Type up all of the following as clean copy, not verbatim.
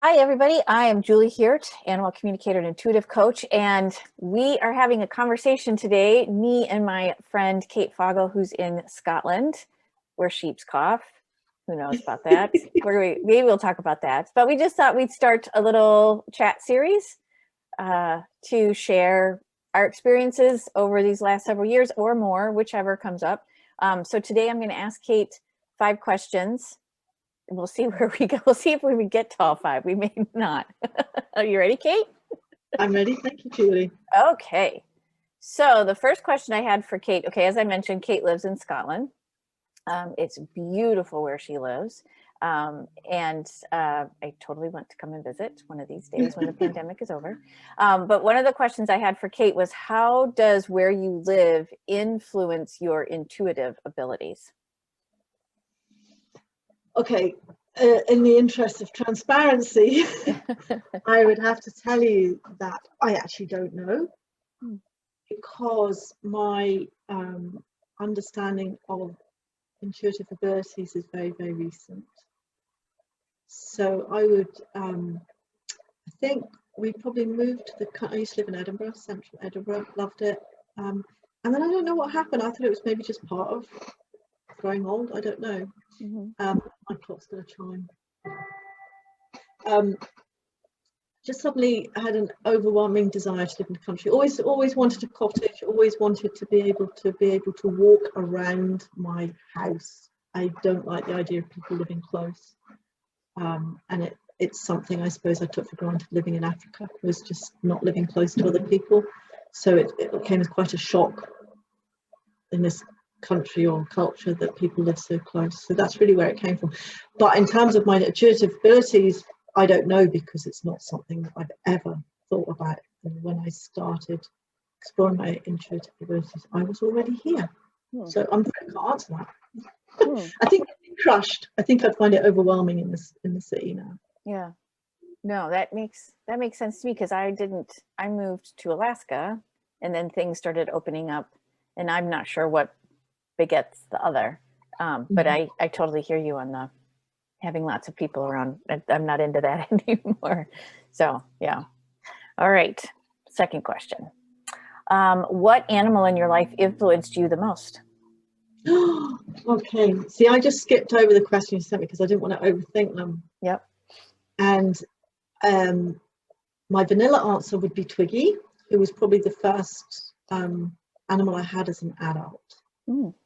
Hi, everybody. I am Julie Hirt, animal communicator and intuitive coach, and we are having a conversation today, me and my friend Kate Foggo, who's in Scotland, where sheep's cough. Who knows about that? Maybe we'll talk about that. But we just thought we'd start a little chat series to share our experiences over these last several years or more, whichever comes up. So today I'm going to ask Kate 5 questions. We'll see where we go. We'll see if we get to all 5. We may not. Are you ready, Kate? I'm ready. Thank you, Julie. Okay. So the first question I had for Kate, okay, as I mentioned, Kate lives in Scotland. It's beautiful where she lives. And I totally want to come and visit one of these days when the pandemic is over. But one of the questions I had for Kate was, how does where you live influence your intuitive abilities? Okay, in the interest of transparency, I would have to tell you that I actually don't know, because my understanding of intuitive abilities is very, very recent. So I would, I think we probably moved to I used to live in Edinburgh, central Edinburgh, loved it. And then I don't know what happened. I thought it was maybe just part of growing old. I don't know. My clock's going to chime. Just suddenly I had an overwhelming desire to live in the country. Always wanted a cottage. Always wanted to be able to walk around my house. I don't like the idea of people living close, and it's something I suppose I took for granted living in Africa, was just not living close to other people. So it came as quite a shock in this country or culture that people live so close. So that's really where it came from. But in terms of my intuitive abilities, I don't know, because it's not something that I've ever thought about. And when I started exploring my intuitive abilities, I was already here. So I can't answer that. I think I'd be crushed. I think I'd find it overwhelming in the city now. Yeah. No, that makes sense to me, because I moved to Alaska and then things started opening up, and I'm not sure what begets the other. But I totally hear you on the having lots of people around. I'm not into that anymore. So yeah. All right. Second question. What animal in your life influenced you the most? Okay. See, I just skipped over the question you sent me because I didn't want to overthink them. Yep. And my vanilla answer would be Twiggy, who was probably the first animal I had as an adult.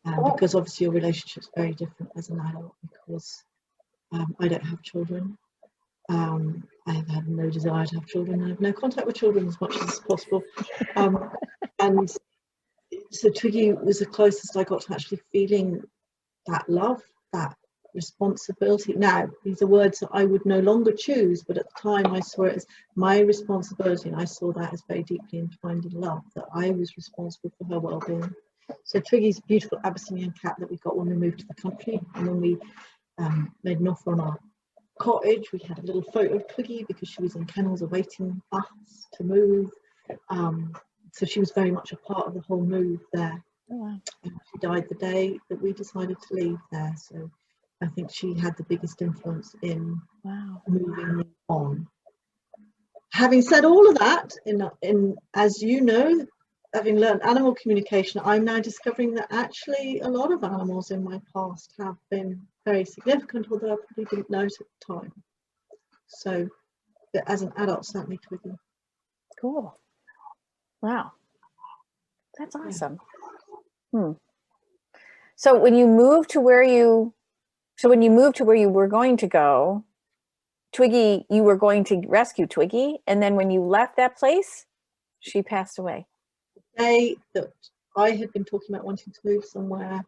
Because obviously your relationship's very different as an adult, because I don't have children. I have had no desire to have children. I have no contact with children as much as possible. And so Twiggy was the closest I got to actually feeling that love, that responsibility. Now, these are words that I would no longer choose, but at the time I saw it as my responsibility, and I saw that as very deeply entwined in love, that I was responsible for her well-being. So Twiggy's a beautiful Abyssinian cat that we got when we moved to the country, and when we made an offer on our cottage, we had a little photo of Twiggy because she was in kennels awaiting us to move. So she was very much a part of the whole move there. Oh, wow. She died the day that we decided to leave there, so I think she had the biggest influence in moving me on. Having said all of that, in as you know, having learned animal communication, I'm now discovering that actually a lot of animals in my past have been very significant, although I probably didn't know it at the time. So, but as an adult, certainly Twiggy. Cool. Wow. That's awesome. So when you moved to where you were going to go, Twiggy, you were going to rescue Twiggy, and then when you left that place, she passed away. The day that I had been talking about wanting to move somewhere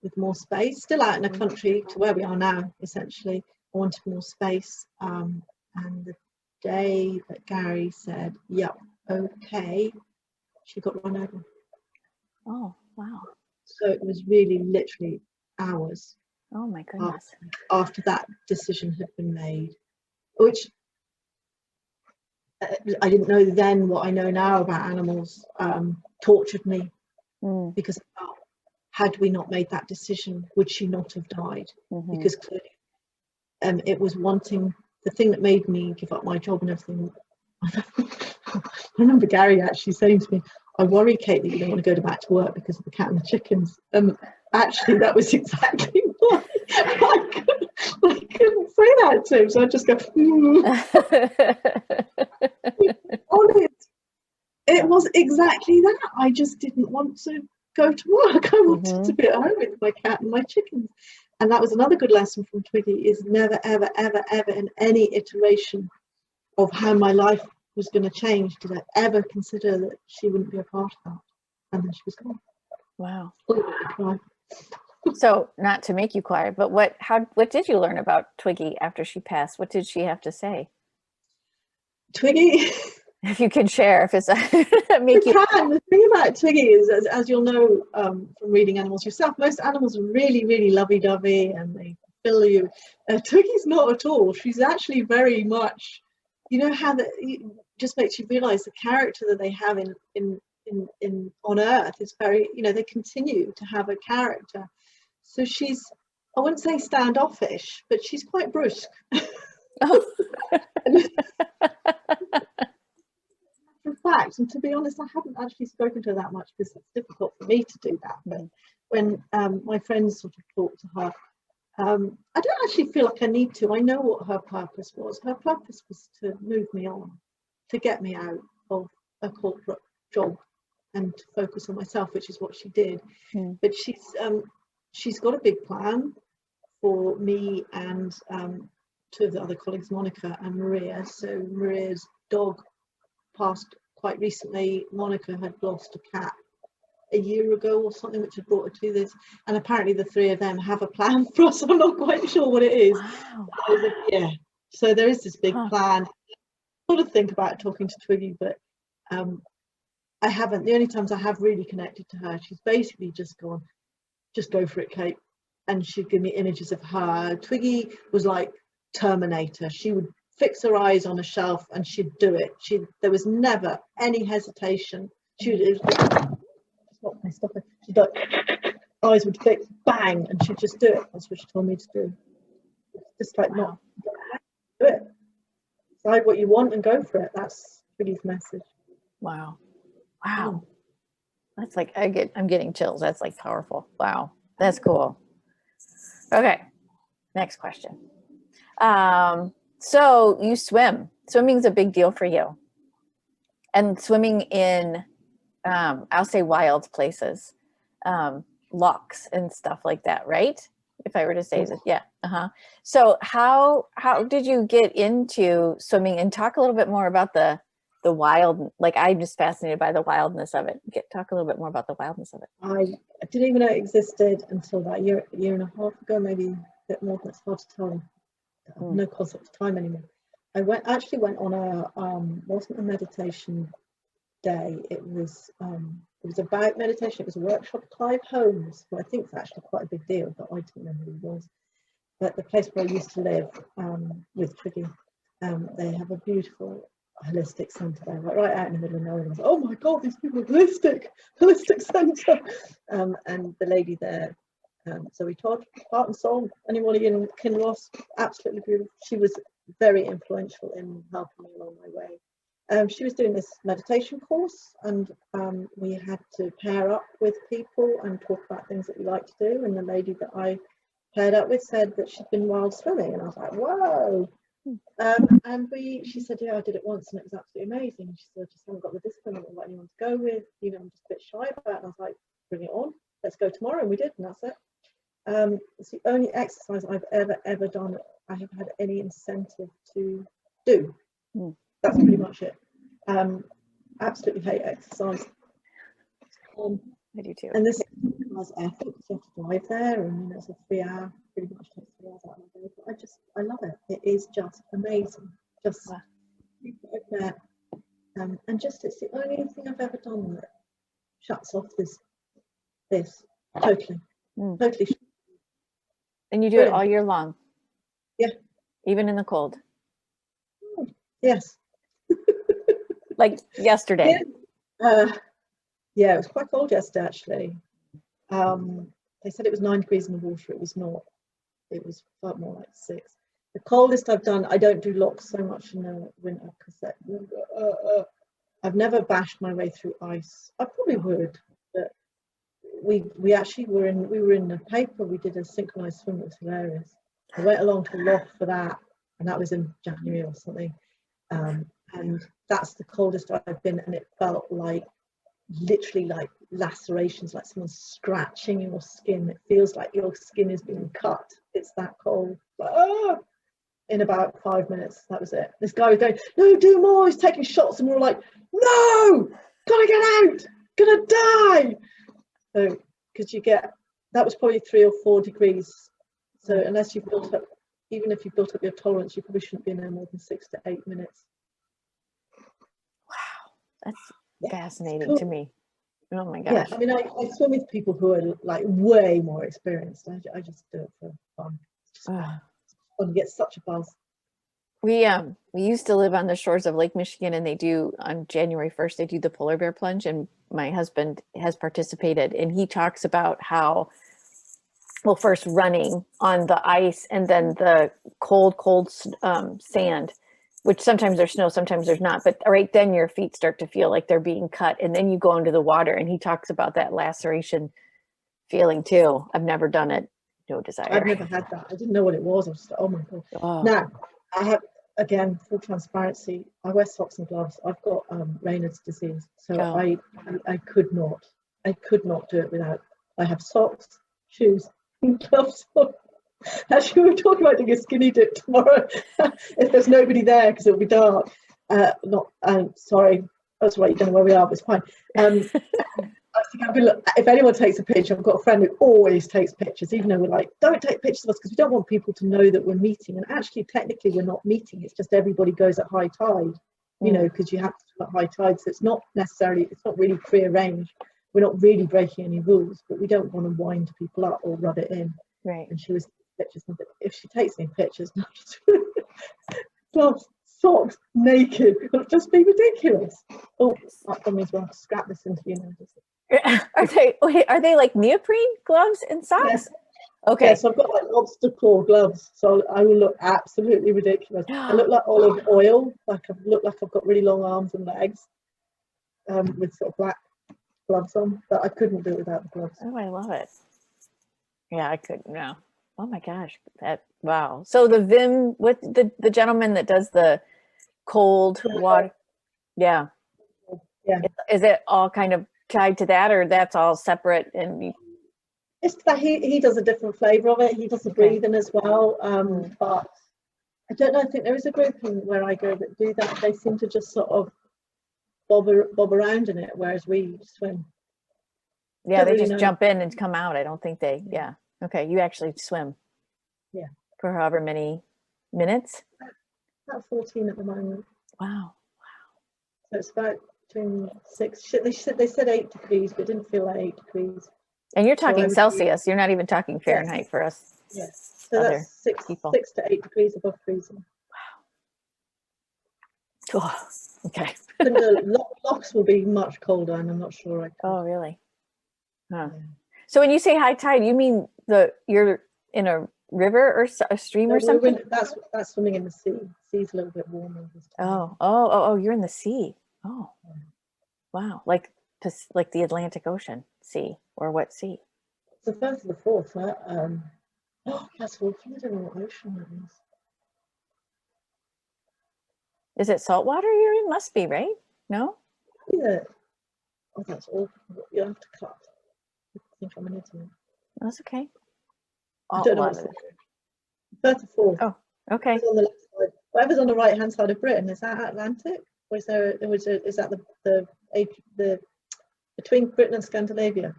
with more space, still out in the country to where we are now, essentially, I wanted more space. And the day that Gary said, yep, okay, she got run over. Oh, wow. So it was really literally hours. Oh my goodness. After that decision had been made, which I didn't know then what I know now about animals, tortured me, because had we not made that decision, would she not have died? Because clearly it was wanting the thing that made me give up my job and everything, I remember Gary actually saying to me, I worry, Kate, that you don't want to go back to work because of the cat and the chickens. Actually, that was exactly why I couldn't say that to him. So I just go, honest. It was exactly that. I just didn't want to go to work. I wanted to be at home with my cat and my chickens. And that was another good lesson from Twiggy, is never, ever, ever, ever in any iteration of how my life was going to change did I ever consider that she wouldn't be a part of that. And then she was gone. Wow. Oh, So, not to make you cry, but what did you learn about Twiggy after she passed? What did she have to say? Twiggy, if you can share, if it's The thing about Twiggy is, as you'll know from reading animals yourself, most animals are really, really lovey-dovey and they fill you. Twiggy's not at all. She's actually very much, you know, how it just makes you realize the character that they have in on Earth is very, you know, they continue to have a character. So she's, I wouldn't say standoffish, but she's quite brusque. Oh. In fact, and to be honest, I haven't actually spoken to her that much because it's difficult for me to do that. But when my friends sort of talk to her, I don't actually feel like I need to. I know what her purpose was. Her purpose was to move me on, to get me out of a corporate job and to focus on myself, which is what she did. But she's got a big plan for me and two of the other colleagues, Monica and Maria. So Maria's dog passed quite recently. Monica had lost a cat a year ago or something, which had brought her to this, and apparently the three of them have a plan for us. I'm not quite sure what it is. Wow. Yeah, so there is this big plan. I sort of think about talking to Twiggy, but I haven't. The only times I have really connected to her, she's basically just gone, just go for it, Kate, and she'd give me images of her. Twiggy was like Terminator. She would fix her eyes on a shelf and she'd do it. There was never any hesitation. She'd like, eyes would fix, bang, and she'd just do it. That's what she told me to do. Just like, not do it. Decide what you want and go for it. That's Twiggy's message. Wow. That's like, I'm getting chills. That's like powerful. Wow, that's cool. Okay, next question. So you swim. Swimming's a big deal for you, and swimming in I'll say wild places, locks and stuff like that, right? If I were to say that, yeah. So how did you get into swimming, and talk a little bit more about the wild, like I'm just fascinated by the wildness of it. Talk a little bit more about the wildness of it. I didn't even know it existed until about a year and a half ago, maybe a bit more. That's hard to tell. No concept of time anymore. I actually went on a wasn't a meditation day. It was about meditation. It was a workshop. Clive Holmes, who I think is actually quite a big deal, but I didn't know who he was. But the place where I used to live with Twiggy, they have a beautiful holistic centre there, right out in the middle of nowhere. I was like, oh my god, these people are holistic centre. And the lady there, Zoe Todd, heart and soul, anybody in Kinross, absolutely beautiful. She was very influential in helping me along my way. She was doing this meditation course, and we had to pair up with people and talk about things that we like to do. And the lady that I paired up with said that she'd been wild swimming, and I was like, whoa. And she said, yeah, I did it once and it was absolutely amazing. She said, I just haven't got the discipline, I don't know what anyone to go with, you know, I'm just a bit shy about it. And I was like, bring it on, let's go tomorrow. And we did, and that's it. It's the only exercise I've ever done I have had any incentive to do. That's pretty much it. Absolutely hate exercise. I do too. And this has effort because you have to drive there, and you know, it's a 3 hour, pretty much takes 3 hours out of my day. But I love it. It is just amazing. Just there, and just it's the only thing I've ever done that shuts off this totally. And you do it all year long? Yeah. Even in the cold? Yes. Like yesterday? Yeah, it was quite cold yesterday, actually. They said it was 9 degrees in the water. It was not. It was felt more like 6. The coldest I've done, I don't do locks so much in the winter because I've never bashed my way through ice. I probably would, but we actually were in the paper. We did a synchronized swim. It was hilarious. I went along to Loch for that, and that was in January or something. And that's the coldest I've been, and it felt like literally like lacerations, like someone's scratching your skin. It feels like your skin is being cut. It's that cold. But, in about 5 minutes, that was it. This guy was going, no, do more. He's taking shots, and we were like, no, gotta get out, gonna die. So, because that was probably 3 or 4 degrees. So unless you've built up, even if you've built up your tolerance, you probably shouldn't be in there more than 6 to 8 minutes. Wow, that's fascinating to me. Oh my gosh. Yeah, I mean, I swim with people who are like way more experienced. I just do it for fun. It's just fun. You get such a buzz. We used to live on the shores of Lake Michigan, and they do on January 1st, they do the polar bear plunge, and my husband has participated, and he talks about how, well, first running on the ice and then the cold sand, which sometimes there's snow, sometimes there's not, but right then your feet start to feel like they're being cut, and then you go into the water, and he talks about that laceration feeling too. I've never done it. No desire. I've never had that. I didn't know what it was. I was just like, oh my God. Oh. Now, I have, again, full transparency, I wear socks and gloves. I've got Raynaud's disease. So I could not do it without, I have socks, shoes, and gloves on. Actually, we're talking about doing a skinny dip tomorrow if there's nobody there, because it'll be dark. Sorry, that's right, you don't know where we are, but it's fine. I think I'm gonna look, if anyone takes a picture, I've got a friend who always takes pictures, even though we're like, don't take pictures of us, because we don't want people to know that we're meeting. And actually, technically, we're not meeting. It's just everybody goes at high tide, you know, because you have to do at high tide. So it's not really prearranged. We're not really breaking any rules, but we don't want to wind people up or rub it in. Right. And she was pictures. If she takes any pictures, gloves, socks, naked, it'll just be ridiculous. Oh, that means we'll have to scrap this into the Are they like neoprene gloves and socks? Yes. Okay. Yeah, so I've got like lobster claw gloves, so I will look absolutely ridiculous. I look like olive oil, like I've got really long arms and legs, with sort of black gloves on, but I couldn't do it without the gloves. Oh, I love it. Yeah, I couldn't. No. Oh my gosh, wow. So the Vim, with the gentleman that does the cold water, yeah. Is it all kind of tied to that, or that's all separate? And it's that he does a different flavor of it. He does the breathing as well, but I don't know. I think there is a group where I go that do that. They seem to just sort of bob around in it, whereas we swim. Yeah, they just jump in and come out. I don't think they. Yeah. Okay, you actually swim. Yeah. For however many minutes. About 14 at the moment. Wow. So it's about between 6. They said 8 degrees, but it didn't feel like 8 degrees. And you're talking Celsius. You're not even talking Fahrenheit for us. Yes. So that's 6 to 8 degrees above freezing. Wow. Oh, okay. And the locks will be much colder, and I'm not sure. Oh, really? Huh. Yeah. So when you say high tide, you mean you're in a river or a stream or something? That's swimming in the sea. The sea's a little bit warmer this time. Oh, you're in the sea. Oh, wow. Like the Atlantic Ocean sea, or what sea? It's the 1st to the 4th. That's awful. I don't know what ocean that is. Is it saltwater you're in? Must be, right? No? Yeah. Oh, that's awful. You'll have to cut. I think I'm an idiot. That's okay. I don't know what's 3rd to 4th. Oh, okay. On the left side. Whatever's on the right hand side of Britain, is that Atlantic? Or is that the between Britain and Scandinavia?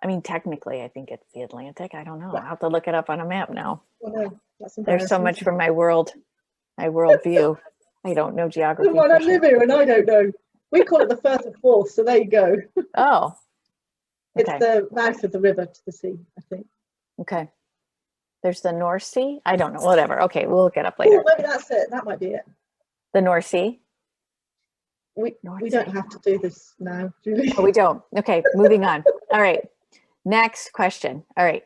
I mean, technically, I think it's the Atlantic. I don't know. I'll have to look it up on a map now. Oh, no, there's so much from my world view. I don't know geography. Well, I live here and I don't know. We call it the 1st and 4th, so there you go. Oh. Okay. It's the mouth of the river to the sea, I think. Okay. There's the North Sea? I don't know. Whatever. Okay, we'll look it up later. Oh, maybe that's it. That might be it. The North Sea? We don't have to do this now, Julie. Oh, we don't. Okay, moving on. All right. Next question. All right.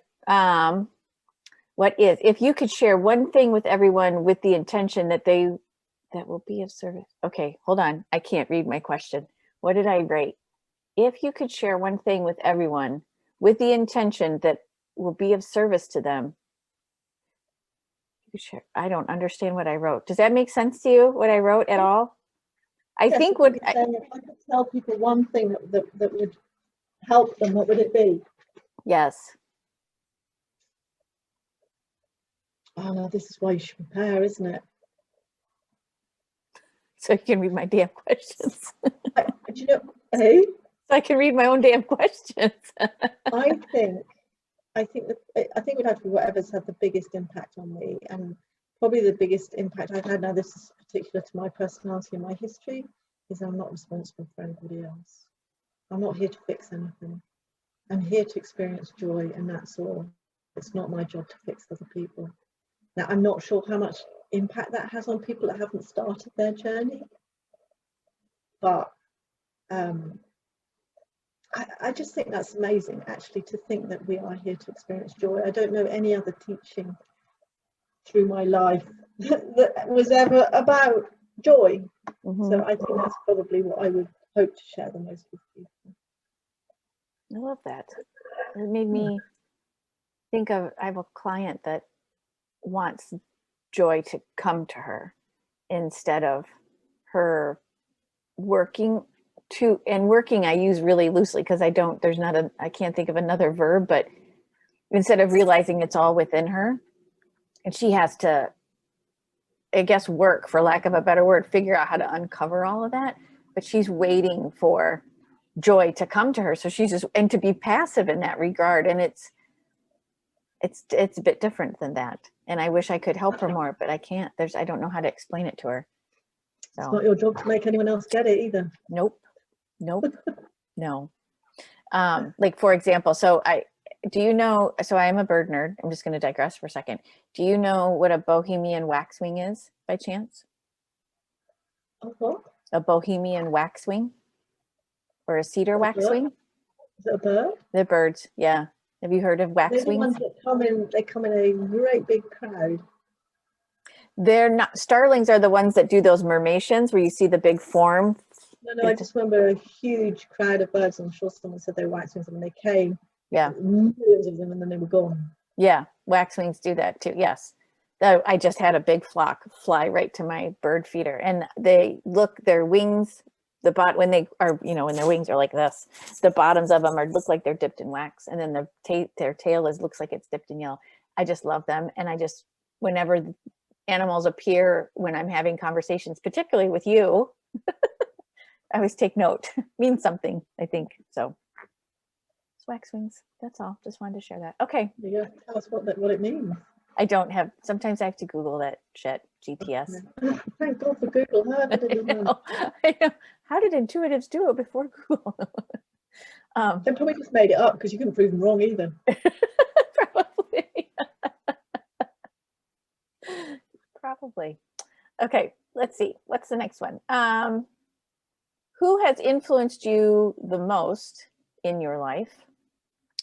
if you could share one thing with everyone with the intention that will be of service. Okay, hold on. I can't read my question. What did I write? If you could share one thing with everyone with the intention that will be of service to them. You share. I don't understand what I wrote. Does that make sense to you, what I wrote at all? I think if I could tell people one thing that would help them, what would it be? Yes. Oh no, this is why you should prepare, isn't it? So you can read my damn questions. Do you know, hey? So I can read my own damn questions. I think it would have to be whatever's had the biggest impact on me, and probably the biggest impact I've had, now this is particular to my personality and my history, is I'm not responsible for anybody else. I'm not here to fix anything. I'm here to experience joy, and that's all. It's not my job to fix other people. Now, I'm not sure how much impact that has on people that haven't started their journey, but I just think that's amazing, actually, to think that we are here to experience joy. I don't know any other teaching through my life that was ever about joy. Mm-hmm. So I think that's probably what I would hope to share the most with people. I love that. It made me think of, I have a client that wants joy to come to her instead of her working to, and working I use really loosely because I can't think of another verb, but instead of realizing it's all within her and she has to, I guess, work, for lack of a better word, figure out how to uncover all of that, but she's waiting for joy to come to her. So she's just, and to be passive in that regard. And it's a bit different than that. And I wish I could help her more, but I can't. I don't know how to explain it to her. So. It's not your job to make anyone else get it either. Nope. No. Like, for example, so I am a bird nerd. I'm just going to digress for a second. Do you know what a Bohemian waxwing is by chance? What? A Bohemian waxwing or a cedar waxwing? Is it a bird? They're birds. Yeah. Have you heard of waxwings? They're the ones that they come in a great big crowd. They're not. Starlings are the ones that do those mermations where you see the big form. No, I just remember a huge crowd of birds. I'm sure someone said they were waxwings and they came. Yeah. Millions of them, and then they were gone. Yeah, waxwings do that too. Yes. I just had a big flock fly right to my bird feeder, and their wings, when they are, when their wings are like this, the bottoms of them look like they're dipped in wax, and then their tail looks like it's dipped in yellow. I just love them, and whenever animals appear when I'm having conversations, particularly with you, I always take note. Means something, I think. So it's waxwings. That's all. Just wanted to share that. Okay. You gotta tell us what it means. I don't have. Sometimes I have to Google that shit. GTS. Thank God for Google. I know. How did intuitives do it before Google? They probably just made it up because you couldn't prove them wrong either. Probably. Okay. Let's see. What's the next one? Who has influenced you the most in your life?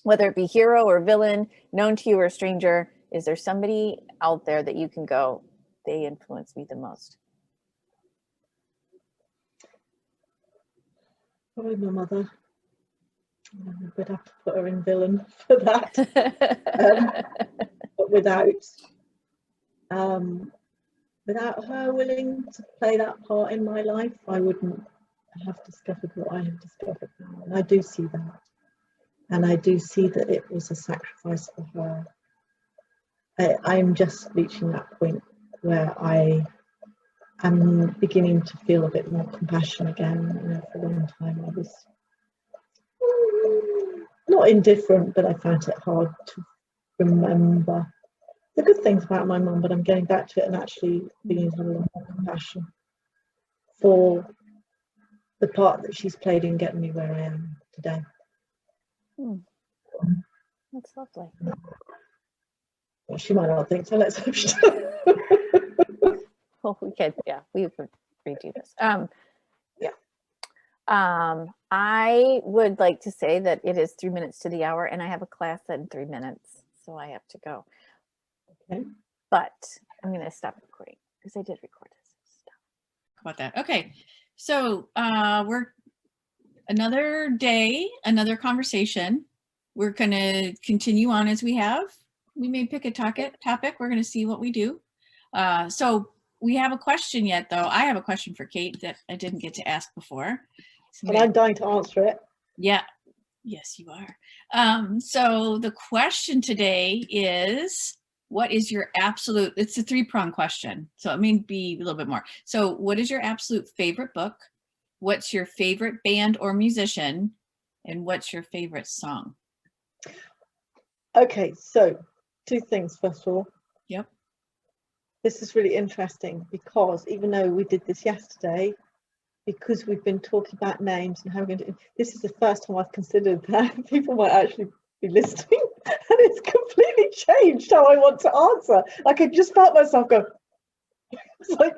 Whether it be hero or villain, known to you or a stranger, is there somebody out there that you can go, they influenced me the most? Probably my mother. We'd have to put her in villain for that. But without her willing to play that part in my life, I wouldn't have discovered what I have discovered now. And I do see that. And I do see that it was a sacrifice for her. I'm just reaching that point where I am beginning to feel a bit more compassion again. For a long time I was not indifferent, but I found it hard to remember the good things about my mum, but I'm getting back to it and actually beginning to have a lot more compassion for the part that she's played in getting me where I am today. That's lovely. Well, she might not think so. Let's hope she does. Well, we could redo this. I would like to say that it is 3 minutes to the hour, and I have a class in 3 minutes, so I have to go. Okay. But I'm going to stop recording because I did record this stuff. How about that? Okay. So we're another day, another conversation. We're going to continue on as we have. We may pick a topic. We're going to see what we do. So we have a question yet, though. I have a question for Kate that I didn't get to ask before. And I'm dying to answer it. Yeah. Yes, you are. So the question today is, what is your absolute, it's a three-pronged question, so it may be a little bit more. So what is your absolute favorite book? What's your favorite band or musician? And what's your favorite song? Okay, so 2 things, first of all. Yep. This is really interesting because even though we did this yesterday, because we've been talking about names and how we're going to, this is the first time I've considered that people might actually be listening, and it's completely changed how I want to answer. Like, I just felt myself go, it's like,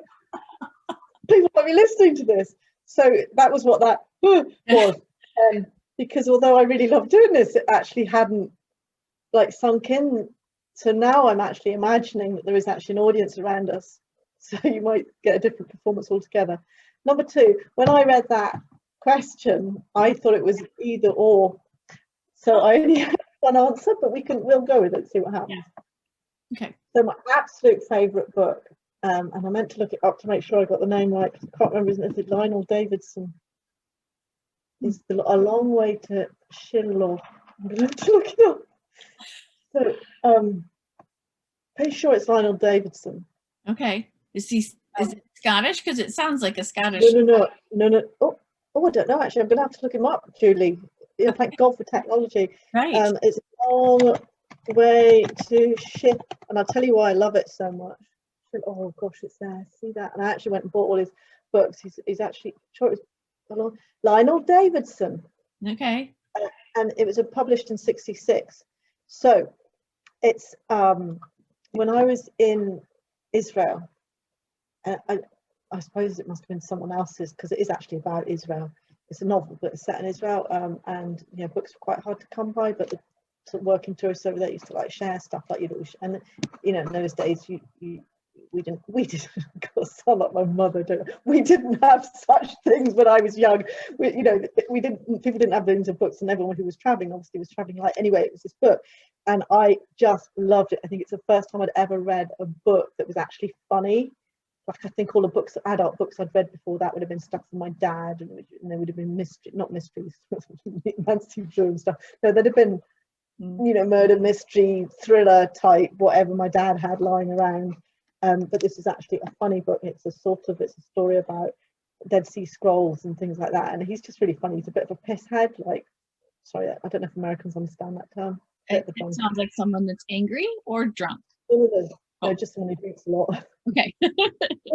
people might be listening to this. So that was what that was. Because although I really love doing this, it actually hadn't like sunk in. So now I'm actually imagining that there is actually an audience around us. So you might get a different performance altogether. Number 2, when I read that question, I thought it was either or. So I only had one answer, but we'll go with it and see what happens. Yeah. Okay. So my absolute favourite book, and I meant to look it up to make sure I got the name right, because I can't remember, isn't it Lionel Davidson? Is A Long Way to Shiloh. I'm going to have to look it up. So pretty sure it's Lionel Davidson. Okay. Is it Scottish? Because it sounds like a Scottish. No. Oh, I don't know, actually. I'm going to have to look him up, Julie. Yeah, thank God for technology. Right. It's A Long Way to Ship, and I'll tell you why I love it so much. Oh gosh, it's there. See that? And I actually went and bought all his books. He's actually sure it was Lionel Davidson. Okay. And it was published in '66. So it's when I was in Israel, I suppose it must have been someone else's, because it is actually about Israel. It's a novel, but it's set in Israel, and books were quite hard to come by. But the sort of working tourists over there used to like share stuff, like and in those days we didn't God, sound like my mother. We didn't have such things when I was young. People didn't have things of books, and everyone who was traveling obviously was traveling light. Anyway, it was this book, and I just loved it. I think it's the first time I'd ever read a book that was actually funny. Like, I think all the adult books I'd read before that would have been stuff from my dad, and there would have been not mysteries, Nancy Drew and stuff. No, there'd have been, murder mystery, thriller type, whatever my dad had lying around. But this is actually a funny book. It's a story about Dead Sea Scrolls and things like that. And he's just really funny. He's a bit of a piss head. Like, sorry, I don't know if Americans understand that term. It sounds like someone that's angry or drunk. No, just someone who drinks a lot. Okay.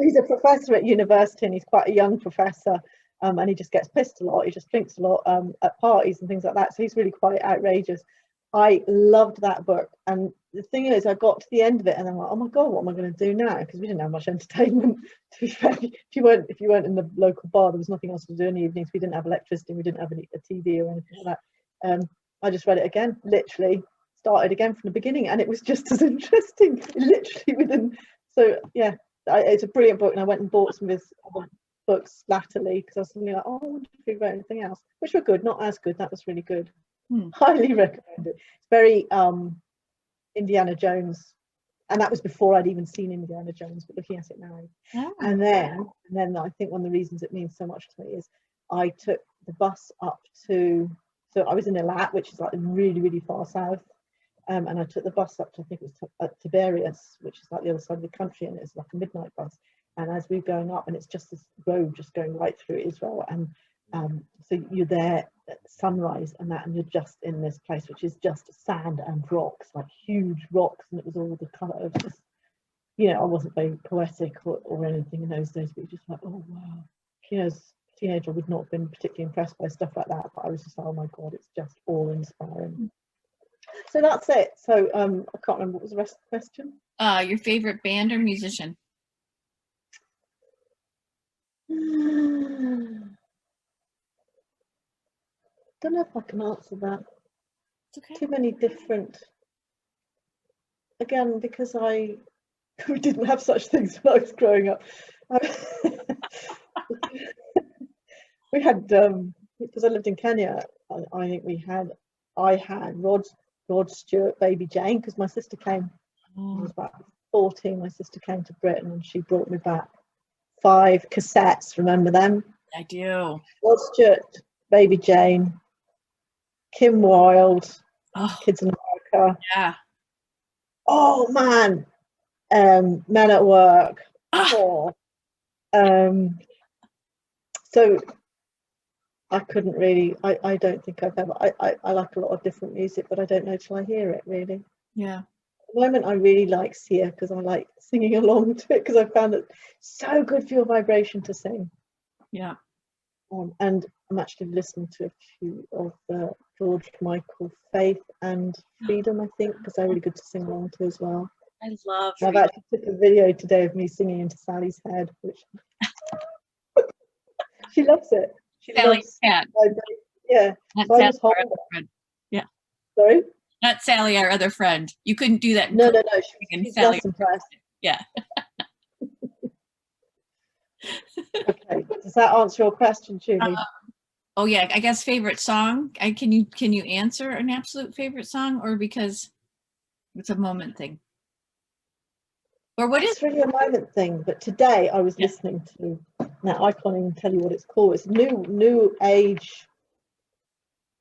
He's a professor at university, and he's quite a young professor, and he just gets pissed a lot. He just drinks a lot at parties and things like that. So he's really quite outrageous. I loved that book, and the thing is, I got to the end of it, and I'm like, oh my God, what am I going to do now? Because we didn't have much entertainment. To be fair, if you weren't in the local bar, there was nothing else to do in the evenings. We didn't have electricity. We didn't have a TV or anything like that. I just read it again, literally. Started again from the beginning, and it was just as interesting, literally within. So yeah, it's a brilliant book, and I went and bought some of his other books latterly, because I was thinking like, oh, I wonder if he wrote anything else, which were good, not as good. That was really good. Highly recommend it. It's very Indiana Jones, and that was before I'd even seen Indiana Jones, but looking at it now. And then I think one of the reasons it means so much to me is I took the bus up to, so I was in Eilat, which is like really, really far south. And I took the bus up to, I think it was Tiberias, which is like the other side of the country, and it's like a midnight bus. And as we're going up, and it's just this road just going right through Israel, and so you're there at sunrise and you're just in this place which is just sand and rocks, like huge rocks, and it was all the colour of just, I wasn't very poetic or anything in those days, but you're just like, oh wow. As a teenager, I would not have been particularly impressed by stuff like that, but I was just like, oh my God, it's just all inspiring. So that's it. So I can't remember what was the rest of the question. Your favorite band or musician? Don't know if I can answer that. It's okay. Too many different. again, because we didn't have such things when I was growing up. We had, because I lived in Kenya, I think I had Rod Stewart, Baby Jane, because my sister came, I was about 14, my sister came to Britain and she brought me back 5 cassettes, remember them? I do. Rod Stewart, Baby Jane, Kim Wilde, Kids in America. Yeah. Oh man, Men at Work. So I couldn't really, I don't think I've ever, I like a lot of different music, but I don't know till I hear it, really. Yeah. At the moment, I really like Sia because I like singing along to it because I found it so good for your vibration to sing. Yeah. And I'm actually listening to a few of George Michael, Faith and Freedom, I think, because they're really good to sing along to as well. I love I've actually took a video today of me singing into Sally's head, which she loves it. She Sally's loves cat. Yeah. Not So I Sally, just hold our it. other friend. Yeah. Sorry? Not Sally, our other friend. You couldn't do that. No. She's Sally. less impressed. Yeah. Okay. Does that answer your question, Julie? Oh yeah. I guess favorite song. Can you answer an absolute favorite song, or because it's a moment thing? Or what is? It's really a moment thing. But today I was listening to. Now I can't even tell you what it's called. It's new age.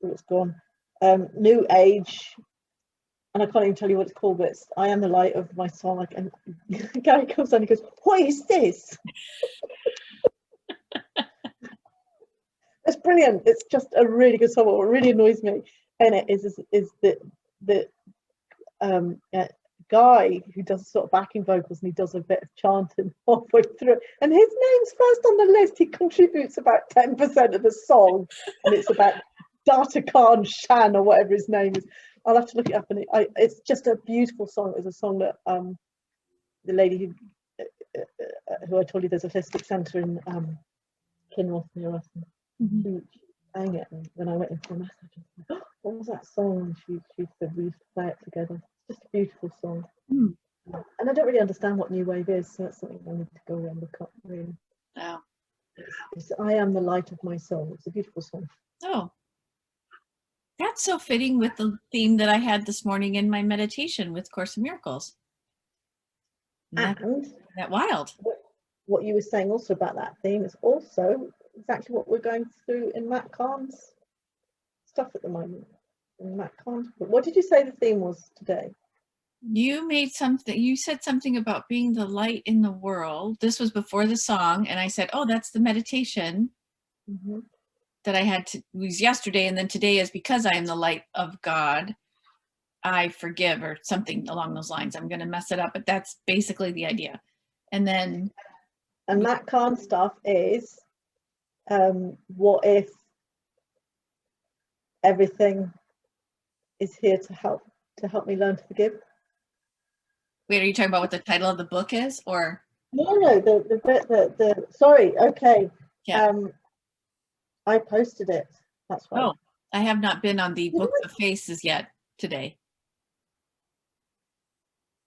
Oh, it's gone. New age. And I can't even tell you what it's called, but it's I Am the Light of My Soul. And Gary comes on and he goes, "What is this?" It's brilliant. It's just a really good song. What really annoys me in it is the guy who does sort of backing vocals and he does a bit of chanting halfway through. And his name's first on the list. He contributes about 10% of the song, and it's about Data Khan Shan or whatever his name is. I'll have to look it up, and it's just a beautiful song. It's a song that the lady who I told you there's a holistic centre in Kinross near us. She sang it, and when I went in for a massage, I was like, "Oh, what was that song?" And she said we used to play it together. It's just a beautiful song. And I don't really understand what new wave is, so that's something I need to go and look up. Really. Oh. It's I Am the Light of My Soul. It's a beautiful song. Oh. That's so fitting with the theme that I had this morning in my meditation with Course in Miracles. And that wild. What you were saying also about that theme is also exactly what we're going through in Matt Kahn's stuff at the moment. In Matt Kahn's book. What did you say the theme was today? You said something about being the light in the world. This was before the song, and I said, "Oh, that's the meditation." That I had was yesterday, and then today is because I am the light of God, I forgive, or something along those lines. I'm going to mess it up, but that's basically the idea. And Matt Kahn stuff is what if everything is here to help me learn to forgive? Wait, are you talking about what the title of the book is, or? No, the sorry, okay. Yeah. I posted it. That's right. Oh, I have not been on the Book of Faces yet today.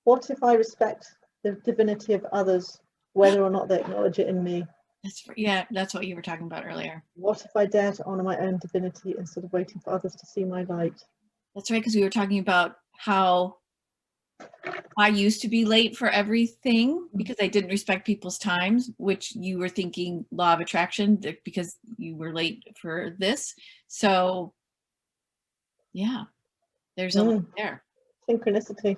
What if I respect the divinity of others, whether or not they acknowledge it in me? That's what you were talking about earlier. What if I dare to honor my own divinity instead of waiting for others to see my light? That's right, because we were talking about how I used to be late for everything because I didn't respect people's times, which you were thinking law of attraction because you were late for this. So yeah, there's a lot there. Synchronicity.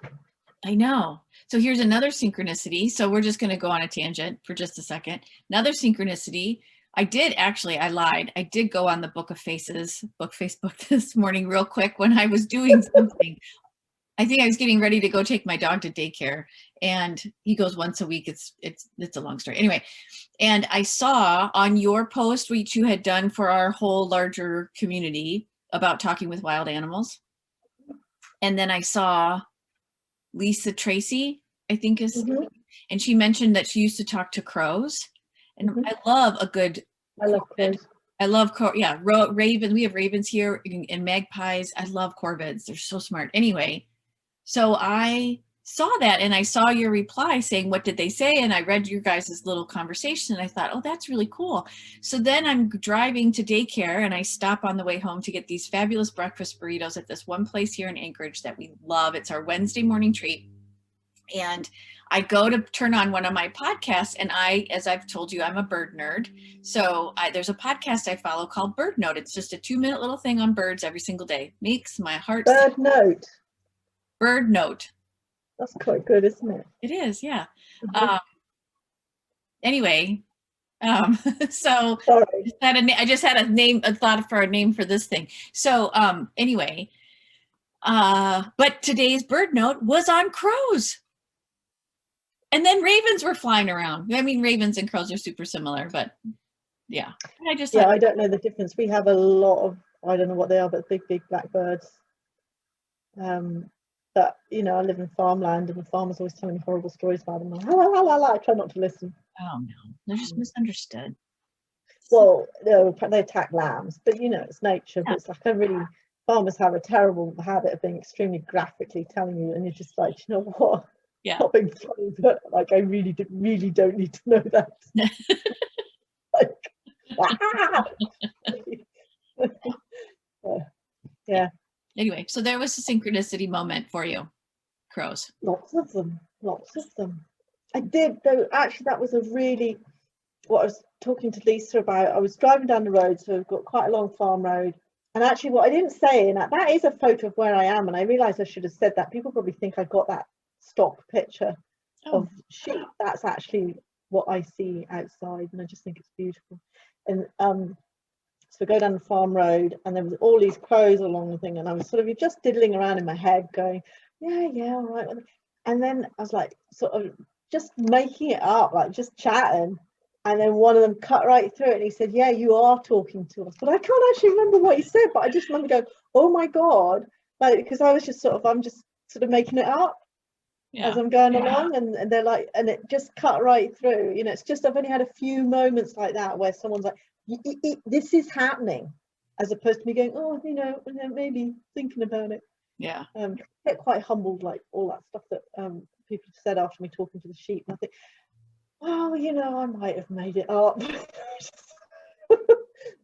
I know. So here's another synchronicity. So we're just going to go on a tangent for just a second. Another synchronicity. I lied. I did go on the Book of Faces, Facebook this morning real quick when I was doing something. I think I was getting ready to go take my dog to daycare, and he goes once a week. It's a long story. Anyway, and I saw on your post, which you had done for our whole larger community about talking with wild animals. And then I saw Lisa Tracy, I think is, and she mentioned that she used to talk to crows. And I love a good, I love crows. I love ravens. We have ravens here and magpies. I love corvids. They're so smart. Anyway, so I saw that and I saw your reply saying, what did they say? And I read your guys' little conversation and I thought, oh, that's really cool. So then I'm driving to daycare and I stop on the way home to get these fabulous breakfast burritos at this one place here in Anchorage that we love. It's our Wednesday morning treat. And I go to turn on one of my podcasts and as I've told you, I'm a bird nerd. So there's a podcast I follow called Bird Note. It's just a 2-minute little thing on birds every single day. Makes my heart Bird Note. Bird Note. That's quite good, isn't it? It is, yeah. Mm-hmm. Anyway, so Sorry. I just had a thought for a name for this thing. So anyway, but today's Bird Note was on crows. And then ravens were flying around. I mean, ravens and crows are super similar, but yeah. I just thought, I don't know the difference. We have a lot of, I don't know what they are, but big black birds. But you know, I live in farmland, and the farmers always telling me horrible stories about them. Like, I try not to listen. oh no, they're just misunderstood. Well, they attack lambs, but you know, it's nature. Yeah. But it's like farmers have a terrible habit of being extremely graphically telling you, and you're just like, you know what? Yeah. Not being funny, but like I really don't need to know that. Like, yeah. Anyway, so there was a synchronicity moment for you, crows. Lots of them. I did, though. Actually, that was what I was talking to Lisa about. I was driving down the road, so we've got quite a long farm road. And actually, what I didn't say, and that is a photo of where I am, and I realised I should have said that. People probably think I got that stock picture of sheep. That's actually what I see outside, and I just think it's beautiful. And so we go down the farm road, and there was all these crows along the thing, and I was sort of just diddling around in my head going, yeah, all right. And then I was like sort of just making it up, like just chatting, and then one of them cut right through it and he said, yeah, you are talking to us. But I can't actually remember what he said, but I just remember going, oh my God, like, because I'm just sort of making it up as I'm going along, and they're like, and it just cut right through. You know, it's just, I've only had a few moments like that where someone's like, this is happening, as opposed to me going, oh, you know, maybe thinking about it. Yeah. Get quite humbled, like all that stuff that people said after me talking to the sheep. And I think, oh, you know, I might have made it up.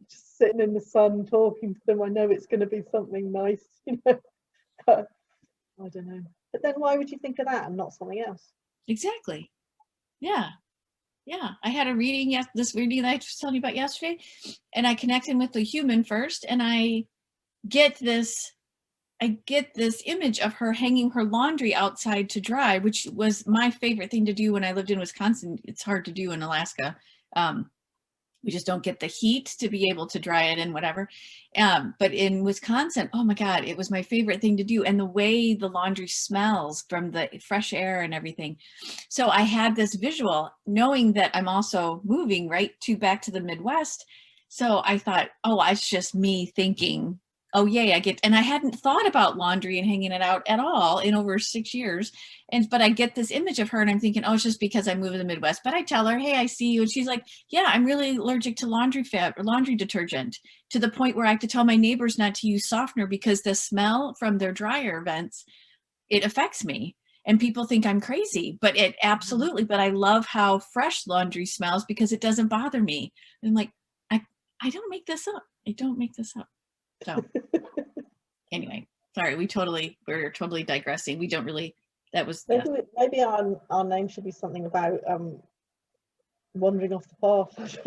Just sitting in the sun talking to them. I know it's going to be something nice, you know. But I don't know. But then why would you think of that and not something else? Exactly. Yeah. I had a reading, this reading that I was telling you about yesterday, and I connected with the human first, and I get this image of her hanging her laundry outside to dry, which was my favorite thing to do when I lived in Wisconsin. It's hard to do in Alaska. We just don't get the heat to be able to dry it and whatever. But in Wisconsin, oh my God, it was my favorite thing to do. And the way the laundry smells from the fresh air and everything. So I had this visual knowing that I'm also moving back to the Midwest. So I thought, oh, it's just me thinking, oh yay, and I hadn't thought about laundry and hanging it out at all in over 6 years. But I get this image of her and I'm thinking, oh, it's just because I moved to the Midwest. But I tell her, hey, I see you. And she's like, yeah, I'm really allergic to laundry detergent, to the point where I have to tell my neighbors not to use softener because the smell from their dryer vents, it affects me. And people think I'm crazy, but it absolutely, but I love how fresh laundry smells because it doesn't bother me. And I'm like, I don't make this up. So anyway, sorry, we're totally digressing. We don't really, that was maybe our name should be something about wandering off the path.